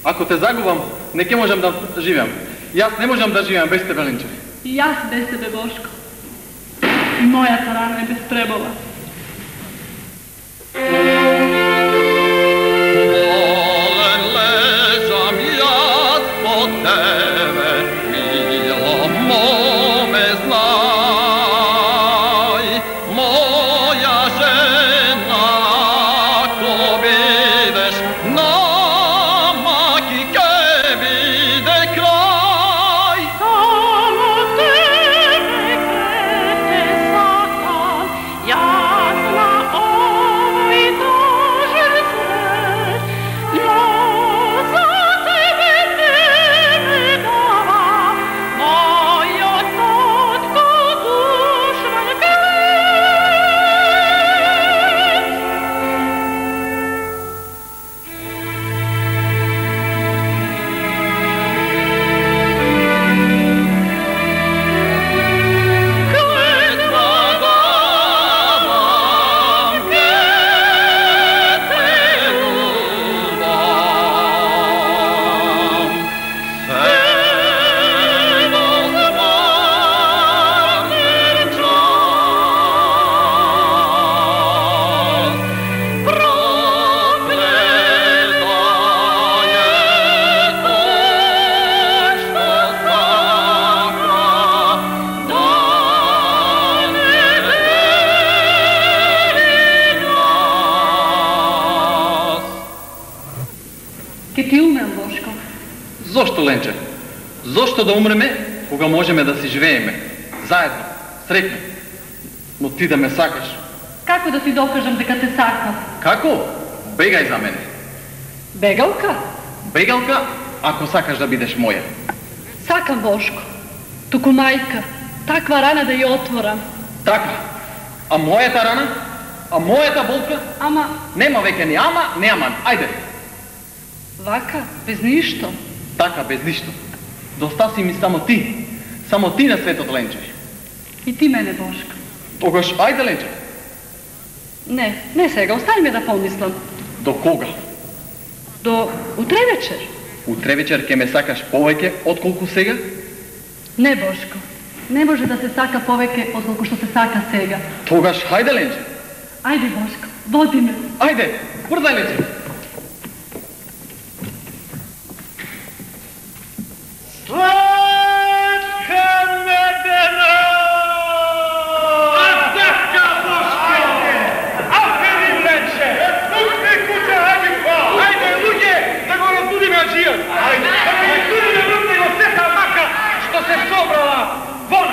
F: Ако те загубам, не ке можам да живеам. Јас не можам да живеам без тебе, Ленче.
H: И јас без тебе, Бошко. Мојата рана е без пребола.
I: Волен лежам јас по тебе, мило моме знај, моја жена, ко бидеш на маки ке биде крај.
H: Само тебе ке те сакам,
J: Зошто да умреме, кога можеме да си живееме? Заедно, среќни. Но ти да ме сакаш.
G: Како да ти докажам дека те сакам?
J: Како? Бегај за мене.
G: Бегалка?
J: Бегалка, ако сакаш да бидеш моја.
G: Сакам, Бошко. Туку мајка, таква рана да ја отворам.
J: Така. А мојата рана? А мојата болка?
G: Ама...
J: Нема веќе ни ама, не аман. Ајде.
G: Вака, без ништо.
J: Така, без ништо. Достаси ми само ти. Само ти на светот, Ленче.
G: И ти мене, Бошко.
J: Тогаш, ајде, Ленче.
G: Не сега, остани ме да помислам.
J: До кога?
G: До утре вечер.
J: Утре вечер ќе ме сакаш повеќе отколку сега?
G: Не, Бошко. Не може да се сака повеќе отколку што се сака сега.
J: Тогаш, хајде, Ленче.
G: Ајде, Бошко, води ме.
J: Ајде, брдај, Ленче.
A: Сладка медена! А така, Бошке! Афери, Ленче! Пусти куќа, ајде па! Ајде, луѓе, да го разбудиме аџијат! Ајде, да го разбудиме врте го сета мака што се собрала! Вон!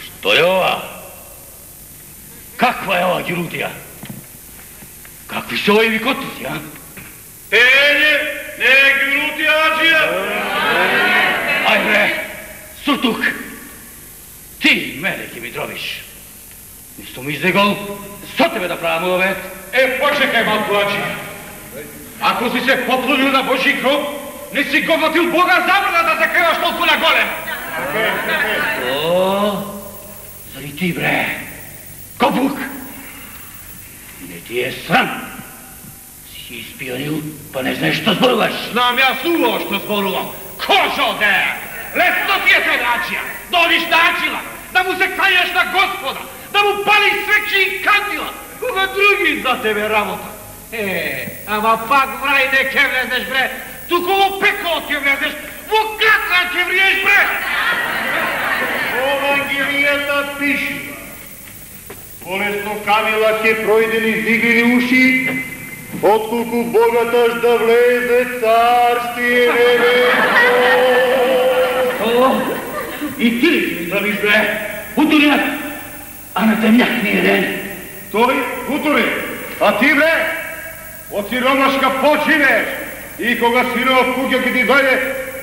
E: Што е ова? Каква е ова ѓирутија? Какви се овие викотици, а?
A: Пење, не е ѓирутија, аџија!
E: Ај бре, суртук! Ти мене ќе ми дробиш. Нисто ми излегол, со тебе да правам овет.
A: Почекај малку, аџија. Ако си се поплудил на Божи гроб, не си гомотил Бога забрана да се креваш толку на голем.
E: Зали ти, бре? Копук! Не ти е срам? Си испионил, па не знаеш што зборуваш.
A: Знам јас убаво што зборувам. Кожо де! Лесно ти е те, аџија. Додиш на аџила, да му се кланјаш на Господа, да му пали свечи и кандила, кога други за тебе работа. Ама пак врај не ке влезеш, бре. Туку во пеколо ќе влезеш, во катра ќе вриеш, бре. Евангелијата пишува. Полесно камила ќе пројде низ иглини уши, отколку богаташ да влезе царствие небесно.
E: И ти ли ќе ми дробиш, бре? Утуринак, а на темјак ни еден.
A: Тој утури, а ти, бре, од сиромашка починеш и кога синов куќа ќе ти дојде,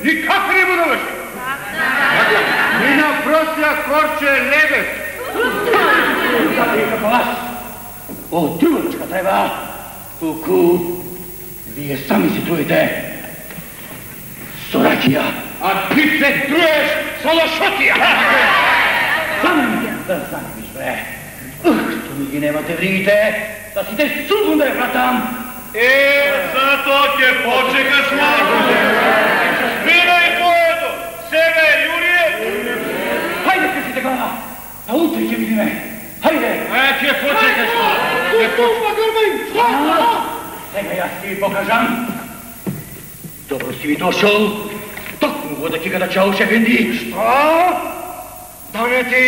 A: никак не будеш. Ни на просја корче лебев.
E: Како вас, о трувачка треба, туку вие сами си труите со ракија.
A: А ти се труеш со лошотија.
E: Сами да знаеш, бре. Што ми ги немате вригите, да си те судбун да ја вратам.
A: Затоа ќе почекаш малку. Винај поето, сега е Јурие.
E: Хајде, кажите глава, а утре ќе видиме. Хајде.
A: Ќе почекаш малку.
E: Сега јас ќе ви покажам. Добро си ви дошол. Токму во дакиката чао шефенди.
A: Што? Да не ти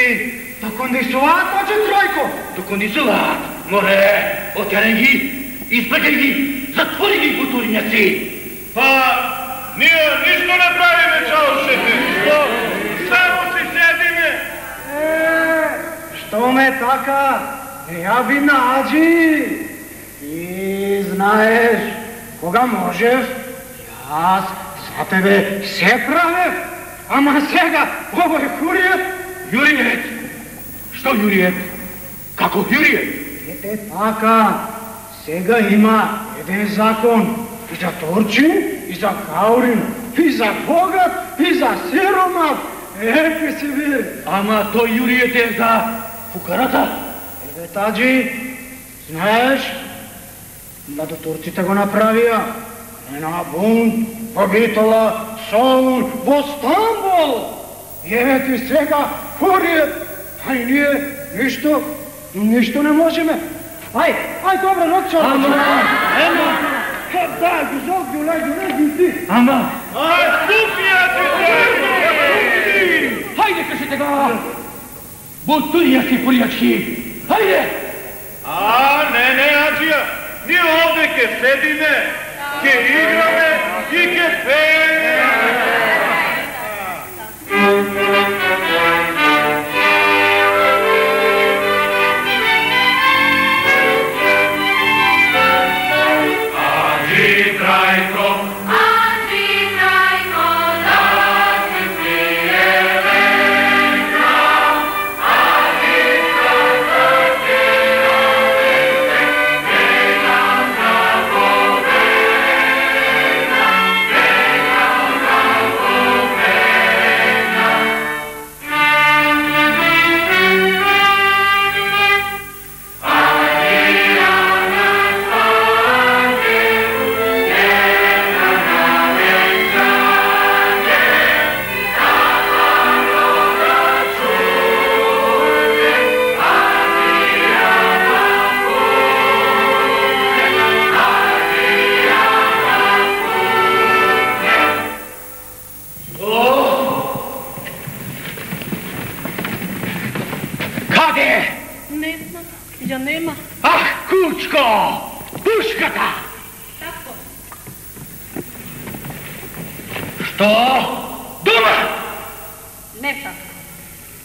A: докондисуваат, оче тројко?
E: Докондисуваат? Море, отјарај ги, испрекај ги. Zatvori ги кутурњаци!
A: Па, ние ништо не правиме, чаушете. Што? Само си седиме.
K: Што ме така? Я би наđi. И знаеш, кога можеш, јас за тебе се правев. Ама сега, овој Хуријет,
E: Јуријет! Што Јуријет? Како Јуријет?
K: Ете така, сега има еден закон и за Торчин, и за Каурин, и за богат, и за сиромат. Ете си ви.
E: Ама тој Јуријет е за фукарата.
K: Еве таджи, знаеш, да до турците го направија. На бунт, побитола, Солун, во Стамбул. Еве ти сега Хуријет, а и ние ништо не можеме. Ај, добра ноќ, чорбаче. Дај, ги леги ти.
E: Ама!
A: Ај, ступијате!
E: Хајде, кажете го! Бутурјаци пурјачки! Хајде!
A: Не, Аджија, ние овде ке седиме, ке играме и ке пееме.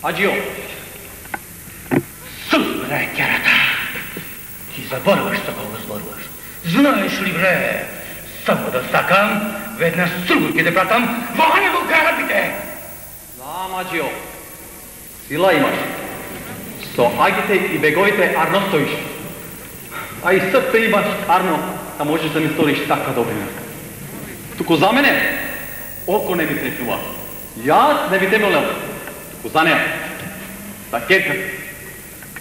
E: Аджио, субре керата, ти заборваш што го зборуваш. Знаеш ли бре, само да сакам, веднаш стругу ќе те пратам во него карапите.
J: Знам, Аджио, сила имаш. Со агите и беговите Арно стоиш. А и срце имаш, Арно, да можеш да ми сториш така добрина. Туку за мене, око не би трепнува. Јас не би темелел. Туку за неа. Та керка,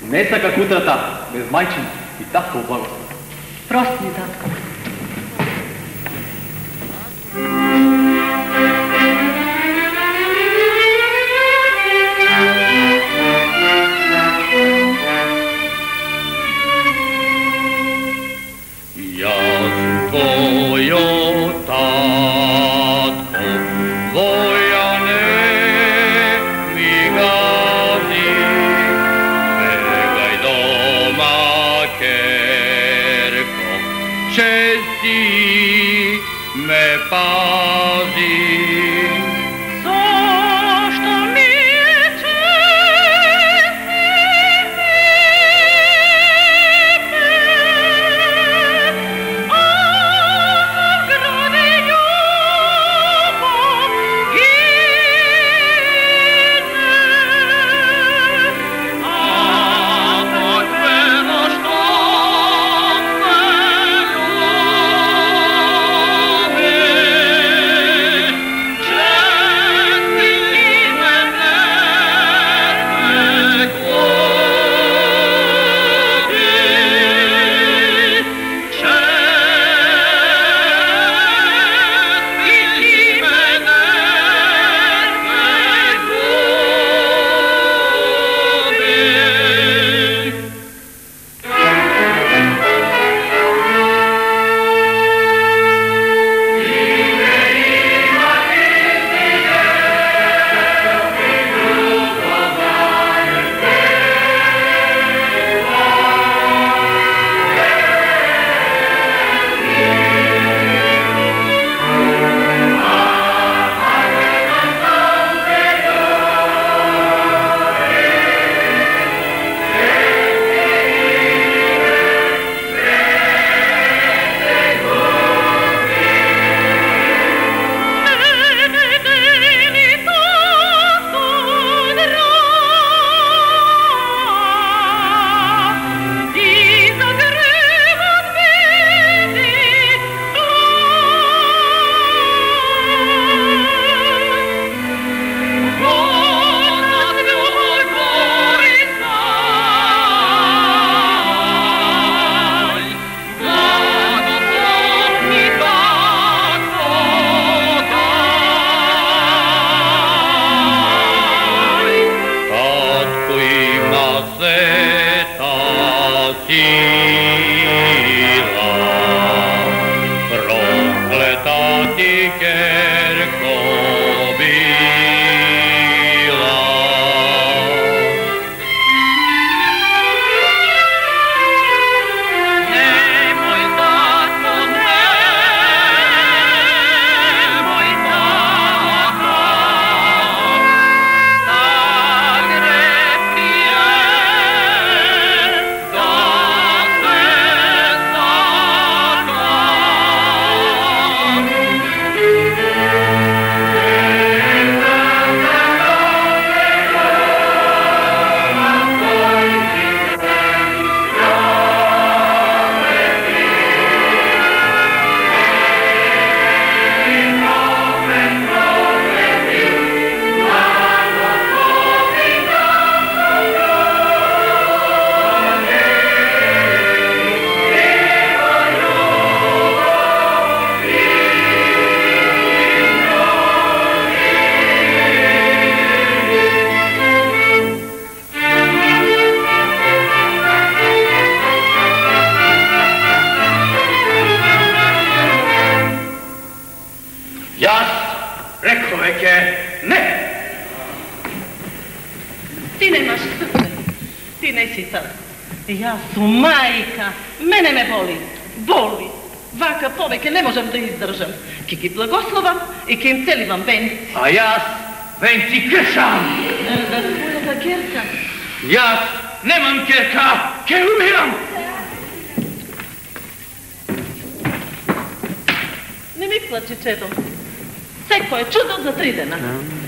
J: не сака кутрата, без мајчин и татко благослов.
H: Прости ми, татко.
I: Јас твојо татко, твоја не ми гази, бегај дома, керко, чести ме пази. kerko bila. Nemoj tako, nemoj tako, zagrepi je, da se zaka.
E: Rekao je ne.
H: Ti nemaš srce, ti nesi tad. Ja su majka, mene me boli. Vaka poveke ne možem da izdržam. Kiki blagoslovam i kim celivam venci.
E: A ja venci kršam.
H: Da svoja kerka.
E: Ja nemam kerka, ke umiram.
H: Ne mi plači, čedo. Seko je čudo za 3 dana.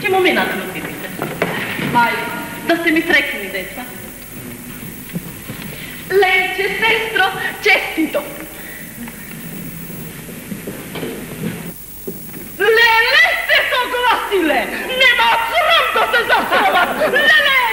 H: Ćemo mi nasmrtiti se. Majko, da ste mi srećni, deca. Lenče, sestro, čestito. Lele ste to glasile! Nema sram da se zastrava! Lele!